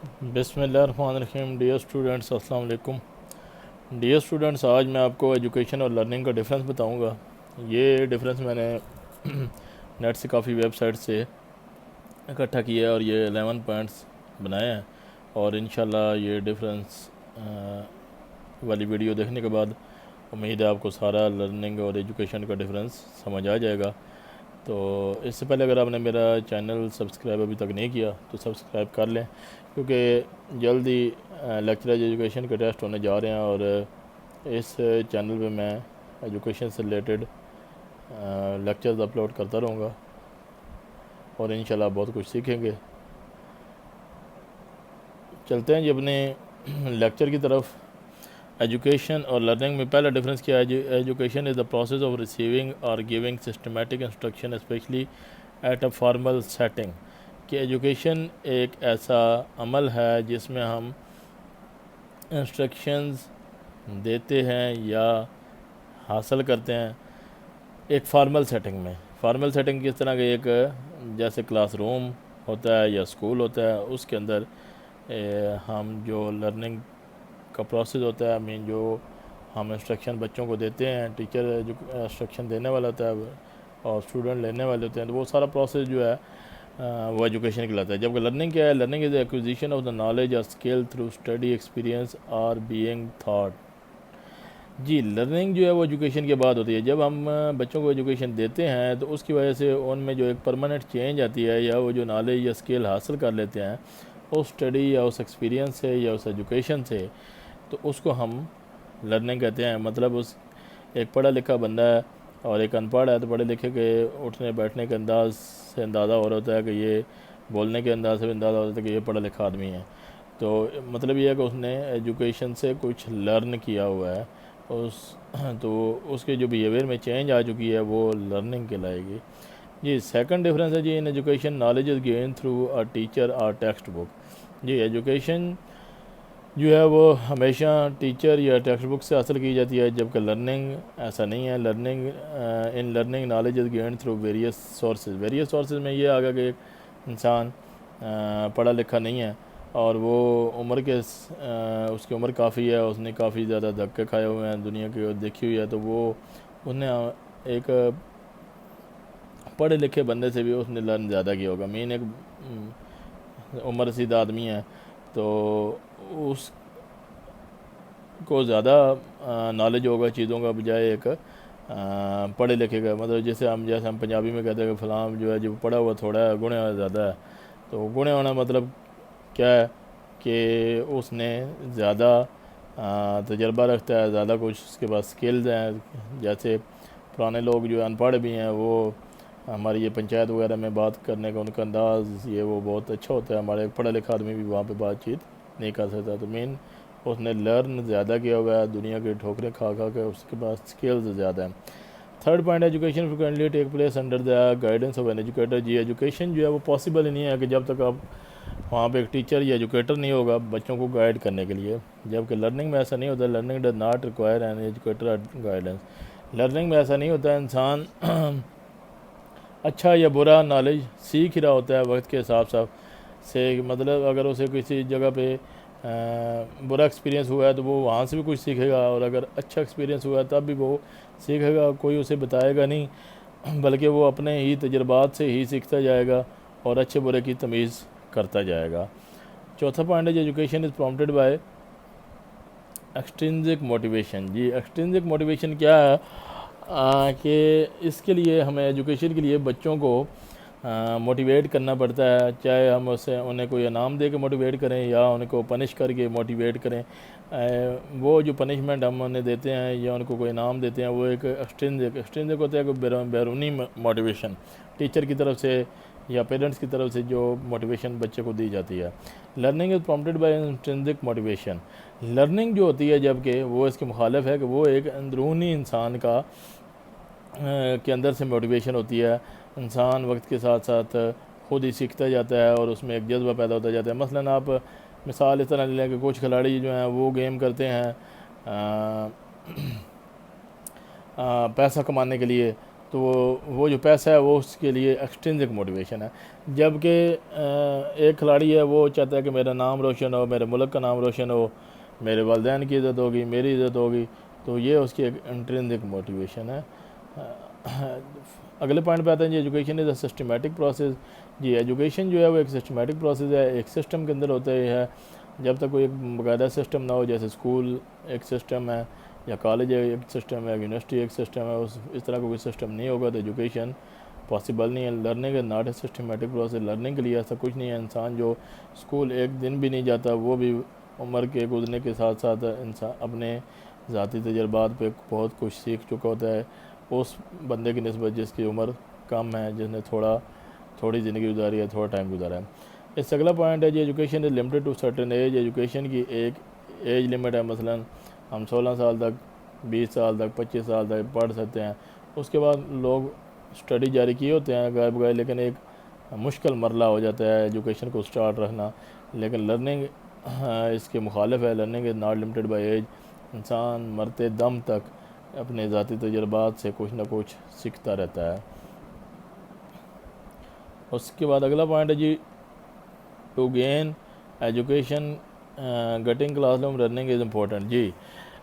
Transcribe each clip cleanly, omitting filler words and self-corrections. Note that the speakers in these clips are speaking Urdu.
بسم اللہ الرحمن الرحیم۔ ڈیئر اسٹوڈنٹس، السلام علیکم۔ ڈیئر اسٹوڈنٹس، آج میں آپ کو ایجوکیشن اور لرننگ کا ڈفرینس بتاؤں گا۔ یہ ڈفرینس میں نے نیٹ سے کافی ویب سائٹ سے اکٹھا کیا ہے اور یہ 11 پوائنٹس بنائے ہیں، اور انشاءاللہ یہ ڈفرینس والی ویڈیو دیکھنے کے بعد امید ہے آپ کو سارا لرننگ اور ایجوکیشن کا ڈفرینس سمجھ آ جائے گا۔ تو اس سے پہلے اگر آپ نے میرا چینل سبسکرائب ابھی تک نہیں کیا تو سبسکرائب کر لیں، کیونکہ جلدی لیکچرر ایجوکیشن کے ٹیسٹ ہونے جا رہے ہیں، اور اس چینل پہ میں ایجوکیشن سے ریلیٹڈ لیکچرز اپلوڈ کرتا رہوں گا، اور انشاءاللہ بہت کچھ سیکھیں گے۔ چلتے ہیں جی اپنے لیکچر کی طرف۔ ایجوکیشن اور لرننگ میں پہلا ڈفرینس کیا ہے؟ Education is the process of receiving اور giving systematic instruction especially at a formal setting, کہ ایجوکیشن ایک ایسا عمل ہے جس میں ہم انسٹرکشنز دیتے ہیں یا حاصل کرتے ہیں ایک فارمل سیٹنگ میں۔ فارمل سیٹنگ کس طرح کہ ایک جیسے کلاس روم ہوتا ہے یا اسکول ہوتا ہے، اس کے اندر ہم جو لرننگ کا پروسیس ہوتا ہے، جو ہم انسٹرکشن بچوں کو دیتے ہیں، ٹیچر جو انسٹرکشن دینے والا ہوتا ہے اور اسٹوڈنٹ لینے والے ہوتے ہیں، تو وہ سارا پروسیس جو ہے وہ ایجوکیشن کہلاتا ہے۔ جبکہ لرننگ کیا ہے؟ Learning is acquisition of the knowledge اور اسکل تھرو اسٹڈی، ایکسپیرینس اور بینگ تھاٹ۔ جی، لرننگ جو ہے وہ ایجوکیشن کے بعد ہوتی ہے۔ جب ہم بچوں کو ایجوکیشن دیتے ہیں تو اس کی وجہ سے ان میں جو ایک پرماننٹ چینج آتی ہے، یا وہ جو نالج یا اسکل حاصل کر لیتے ہیں اس اسٹڈی یا اس ایکسپیرینس سے یا اس ایجوکیشن سے، تو اس کو ہم لرننگ کہتے ہیں۔ مطلب ایک پڑھا لکھا بندہ ہے اور ایک ان پڑھ ہے، تو پڑھے لکھے کے اٹھنے بیٹھنے کے انداز سے اندازہ ہو رہا ہوتا ہے کہ یہ بولنے کے انداز سے بھی اندازہ ہو رہا ہوتا ہے کہ یہ پڑھا لکھا آدمی ہے۔ تو مطلب یہ ہے کہ اس نے ایجوکیشن سے کچھ لرن کیا ہوا ہے، تو اس کے جو بیہیویئر میں چینج آ چکی ہے وہ لرننگ کہلائے گی۔ جی، سیکنڈ ڈفرینس ہے جی in education knowledge is gain through a teacher اور ٹیکسٹ بک۔ جی، ایجوکیشن جو ہے وہ ہمیشہ ٹیچر یا ٹیکسٹ بک سے حاصل کی جاتی ہے، جبکہ لرننگ ایسا نہیں ہے۔ Learning knowledge is gain through various sources. Various sources میں یہ آگا کہ ایک انسان پڑھا لکھا نہیں ہے اور وہ اس کی عمر کافی ہے، اس نے کافی زیادہ دھکے کھائے ہوئے ہیں، دنیا کی دیکھی ہوئی ہے، تو وہ انہیں ایک پڑھے لکھے بندے سے بھی اس نے لرن زیادہ کیا ہوگا۔ مین ایک عمر رسید آدمی ہے تو اس کو زیادہ نالج ہوگا چیزوں کا بجائے ایک پڑھے لکھے کا۔ مطلب جیسے ہم پنجابی میں کہتے ہیں کہ فلاں جو ہے جو پڑھا ہوا تھوڑا ہے، گنے ہوا زیادہ ہے۔ تو گنے ہونا مطلب کیا ہے کہ اس نے زیادہ تجربہ رکھتا ہے، زیادہ کچھ اس کے پاس سکلز ہیں۔ جیسے پرانے لوگ جو ان پڑھ بھی ہیں، وہ ہماری یہ پنچایت وغیرہ میں بات کرنے کا ان کا انداز یہ وہ بہت اچھا ہوتا ہے۔ ہمارے پڑھا لکھا آدمی بھی وہاں پہ بات چیت نہیں کر سکتا۔ تو مین اس نے لرن زیادہ کیا ہوا ہے، دنیا کے ٹھوکریں کھا کھا کے اس کے پاس سکلز زیادہ ہیں۔ Third point, education frequently take place under the guidance of an educator. جی، ایجوکیشن جو ہے وہ پاسبل ہی نہیں ہے کہ جب تک آپ وہاں پہ ایک ٹیچر یا ایجوکیٹر نہیں ہوگا بچوں کو گائیڈ کرنے کے لیے، جبکہ لرننگ میں ایسا نہیں ہوتا۔ Learning does not require an educator guidance. Learning میں ایسا نہیں ہوتا، انسان اچھا یا برا نالج سیکھ ہی رہا ہوتا ہے وقت کے حساب سے۔ مطلب اگر اسے کسی جگہ پہ برا ایکسپیرینس ہوا ہے تو وہ وہاں سے بھی کچھ سیکھے گا، اور اگر اچھا ایکسپیرینس ہوا ہے تب بھی وہ سیکھے گا، کوئی اسے بتائے گا نہیں، بلکہ وہ اپنے ہی تجربات سے ہی سیکھتا جائے گا اور اچھے برے کی تمیز کرتا جائے گا۔ چوتھا پوائنٹ ہے، education is prompted by extrinsic motivation. جی، ایکسٹرنزک موٹیویشن کیا ہے کہ اس کے لیے ہمیں ایجوکیشن کے لیے بچوں کو موٹیویٹ کرنا پڑتا ہے، چاہے ہم انہیں کوئی انعام دے کے موٹیویٹ کریں یا ان کو پنش کر کے موٹیویٹ کریں۔ وہ جو پنشمنٹ ہم انہیں دیتے ہیں یا ان کو کوئی انعام دیتے ہیں وہ ایک ایکسٹرنزک ہوتا ہے کہ بیرونی موٹیویشن، ٹیچر کی طرف سے یا پیرنٹس کی طرف سے جو موٹیویشن بچے کو دی جاتی ہے۔ Learning is prompted by intrinsic motivation. Learning جو ہوتی ہے جبکہ وہ اس کے مخالف ہے کہ وہ ایک اندرونی انسان کے اندر سے موٹیویشن ہوتی ہے۔ انسان وقت کے ساتھ ساتھ خود ہی سیکھتا جاتا ہے اور اس میں ایک جذبہ پیدا ہوتا جاتا ہے۔ مثلاً آپ مثال اس طرح لے لیں کہ کچھ کھلاڑی جو ہیں وہ گیم کرتے ہیں پیسہ کمانے کے لیے، تو وہ جو پیسہ ہے وہ اس کے لیے ایکسٹرینسک موٹیویشن ہے. جبکہ ایک کھلاڑی ہے وہ چاہتا ہے کہ میرا نام روشن ہو، میرے ملک کا نام روشن ہو، میرے والدین کی عزت ہوگی، میری عزت ہوگی، تو یہ اس کی ایک انٹرنسک موٹیویشن ہے. اگلے پوائنٹ پہ آتے ہیں جی education is a systematic process. جی ایجوکیشن جو ہے وہ ایک سسٹمیٹک پروسیس ہے، ایک سسٹم کے اندر ہوتا ہے. جب تک کوئی ایک باقاعدہ سسٹم نہ ہو، جیسے اسکول ایک سسٹم ہے یا کالج ایک سسٹم ہے، یونیورسٹی ایک سسٹم ہے، اس طرح کا کوئی سسٹم نہیں ہوگا تو ایجوکیشن پاسبل نہیں ہے. Learning is not a systematic process. Learning کے لیے ایسا کچھ نہیں ہے. انسان جو اسکول ایک دن بھی نہیں جاتا وہ بھی عمر کے گزرنے کے ساتھ ساتھ انسان اپنے ذاتی تجربات پہ بہت کچھ سیکھ چکا ہوتا ہے اس بندے کی نسبت جس کی عمر کم ہے، جس نے تھوڑی زندگی گزاری ہے، تھوڑا ٹائم گزارا ہے. اس سے اگلا پوائنٹ ہے جی education is limited to certain age. Education کی ایک ایج لمٹ ہے. مثلا ہم 16 سال تک، 20 سال تک، 25 سال تک پڑھ سکتے ہیں. اس کے بعد لوگ اسٹڈی جاری کیے ہوتے ہیں غائب بغیر، لیکن ایک مشکل مرحلہ ہو جاتا ہے ایجوکیشن کو سٹارٹ رکھنا. لیکن لرننگ اس کے مخالف ہے. Learning is not limited by age. انسان مرتے دم تک اپنے ذاتی تجربات سے کچھ نہ کچھ سیکھتا رہتا ہے. اس کے بعد اگلا پوائنٹ ہے جی to gain education getting classroom learning is important. جی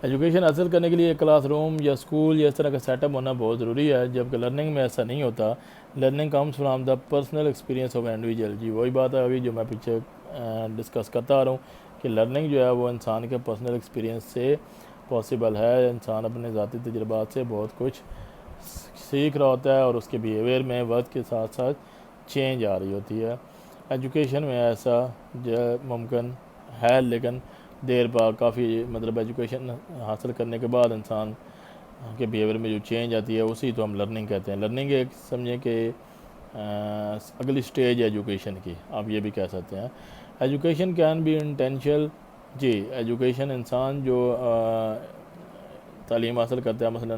ایجوکیشن حاصل کرنے کے لیے ایک کلاس روم یا اسکول یا اس طرح کا سیٹ اپ ہونا بہت ضروری ہے، جبکہ لرننگ میں ایسا نہیں ہوتا. Learning comes from the personal experience of individual. جی وہی بات ہے ابھی جو میں پیچھے ڈسکس کرتا آ رہا ہوں کہ لرننگ جو ہے وہ انسان کے پرسنل ایکسپیرینس سے پاسبل ہے. انسان اپنے ذاتی تجربات سے بہت کچھ سیکھ رہا ہوتا ہے اور اس کے بیہیویئر میں وقت کے ساتھ ساتھ چینج آ رہی ہوتی ہے. ایجوکیشن میں ایسا جو ممکن ہے، لیکن دیر بعد کافی مطلب ایجوکیشن حاصل کرنے کے بعد انسان کے بیہیویئر میں جو چینج آتی ہے اسی تو ہم لرننگ کہتے ہیں. لرننگ ایک سمجھیں کہ اگلی سٹیج ہے ایجوکیشن کی، آپ یہ بھی کہہ سکتے ہیں. Education can be intentional. جی ایجوکیشن انسان جو تعلیم حاصل کرتا ہے، مثلا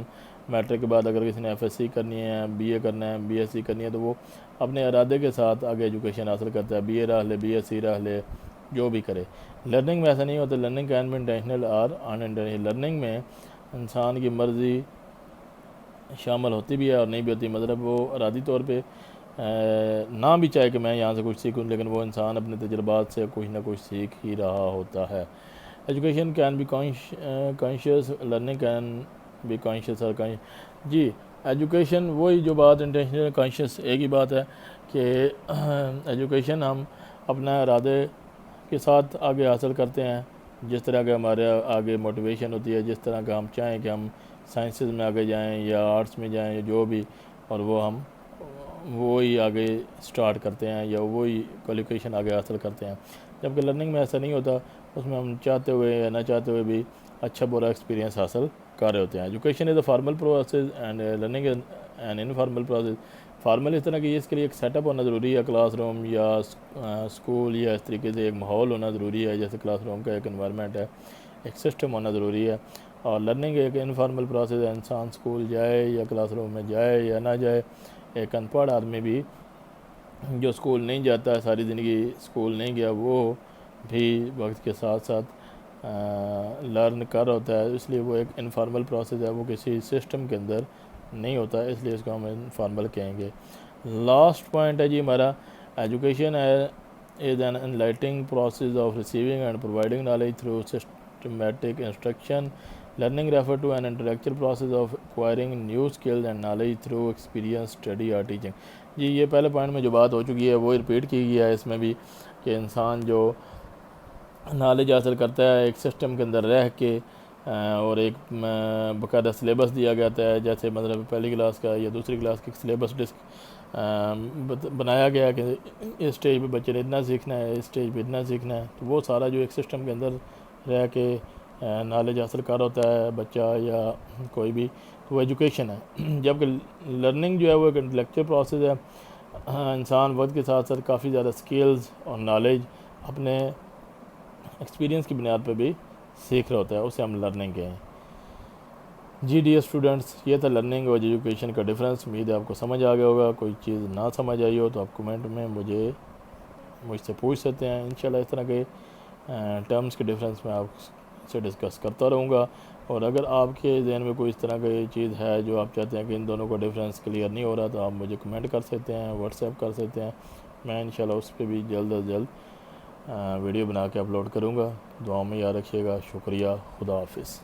میٹرک کے بعد اگر کسی نے ایف ایس سی کرنی ہے، بی اے کرنا ہے، بی ایس سی کرنی ہے، تو وہ اپنے ارادے کے ساتھ آگے ایجوکیشن حاصل کرتا ہے. بی اے رہ لے، بی ایس سی رہ لے، جو بھی کرے. لرننگ میں ایسا نہیں ہوتا. لرننگ کین بی انٹینشنل اور ان انٹینشنل. لرننگ میں انسان کی مرضی شامل ہوتی بھی ہے اور نہیں بھی ہوتی. مطلب وہ ارادی طور پہ نہ بھی چاہے کہ میں یہاں سے کچھ سیکھوں، لیکن وہ انسان اپنے تجربات سے کچھ نہ کچھ سیکھ ہی رہا ہوتا ہے. Education can be conscious. Learning can be conscious اور جی ایجوکیشن وہی جو بات انٹینشنل کانشیس ایک ہی بات ہے کہ ایجوکیشن ہم اپنا ارادے کے ساتھ آگے حاصل کرتے ہیں. جس طرح کے ہمارے آگے موٹیویشن ہوتی ہے، جس طرح کا ہم چاہیں کہ ہم سائنسز میں آگے جائیں یا آرٹس میں جائیں یا جو بھی، اور وہ ہم وہی آگے سٹارٹ کرتے ہیں یا وہی کوالیفیکیشن آگے حاصل کرتے ہیں. جبکہ لرننگ میں ایسا نہیں ہوتا. اس میں ہم چاہتے ہوئے یا نہ چاہتے ہوئے بھی اچھا برا ایکسپیرینس حاصل کر رہے ہوتے ہیں. Education is a formal process and learning is an informal process. Formal اس طرح کی اس کے لیے ایک سیٹ اپ ہونا ضروری ہے، کلاس روم یا اسکول یا اس طریقے سے ایک ماحول ہونا ضروری ہے. جیسے کلاس روم کا ایک انوائرمنٹ ہے، ایک سسٹم ہونا ضروری ہے. اور لرننگ ایک انفارمل پروسیس ہے. انسان اسکول جائے یا کلاس روم میں جائے یا نہ جائے. ایک ان پڑھ آدمی بھی جو اسکول نہیں جاتا ہے، ساری زندگی اسکول نہیں گیا، وہ بھی وقت کے ساتھ ساتھ لرن کر ہوتا ہے. اس لیے وہ ایک انفارمل پروسیس ہے، وہ کسی سسٹم کے اندر نہیں ہوتا، اس لیے اس کو ہم انفارمل کہیں گے. لاسٹ پوائنٹ ہے جی ہمارا education is an enlightening process of receiving and providing knowledge through systematic instruction. Learning refer to an intellectual process of acquiring new skills and knowledge through experience, study اور ٹیچنگ. جی یہ پہلے پوائنٹ میں جو بات ہو چکی ہے وہ رپیٹ کی گئی ہے اس میں بھی، کہ انسان جو نالج حاصل کرتا ہے ایک سسٹم کے اندر رہ کے اور ایک باقاعدہ سلیبس دیا گیا ہے. جیسے مطلب پہلی کلاس کا یا دوسری کلاس کا سلیبس بنایا گیا کہ اس اسٹیج پہ بچے نے اتنا سیکھنا ہے، اس اسٹیج پہ اتنا سیکھنا ہے. تو وہ سارا جو ایک سسٹم کے اندر رہ کے نالج حاصل کر ہوتا ہے بچہ یا کوئی بھی، تو وہ ایجوکیشن ہے. جبکہ لرننگ جو ہے وہ ایک انٹلیکچوئل پروسیس ہے. انسان وقت کے ساتھ ساتھ کافی زیادہ سکلز اور نالج اپنے ایکسپیرینس کی بنیاد پہ بھی سیکھ رہا ہوتا ہے، اسے ہم لرننگ کہیں. جی ڈیئر اسٹوڈنٹس، یہ تھا لرننگ اور ایجوکیشن کا ڈفرینس. امید ہے آپ کو سمجھ آ گیا ہوگا. کوئی چیز نہ سمجھ آئی ہو تو آپ کمنٹ میں مجھ سے پوچھ سکتے ہیں. انشاءاللہ اس طرح کے ٹرمز کے ڈفرینس میں آپ سے ڈسکس کرتا رہوں گا. اور اگر آپ کے ذہن میں کوئی اس طرح کی چیز ہے جو آپ چاہتے ہیں کہ ان دونوں کا ڈفرینس کلیئر نہیں ہو رہا، تو آپ مجھے کمنٹ کر سکتے ہیں، واٹس ایپ کر سکتے ہیں، میں انشاءاللہ اس پہ بھی جلد از جلد ویڈیو بنا کے اپلوڈ کروں گا۔ دعاؤں میں یاد رکھیے گا۔ شکریہ، خدا حافظ۔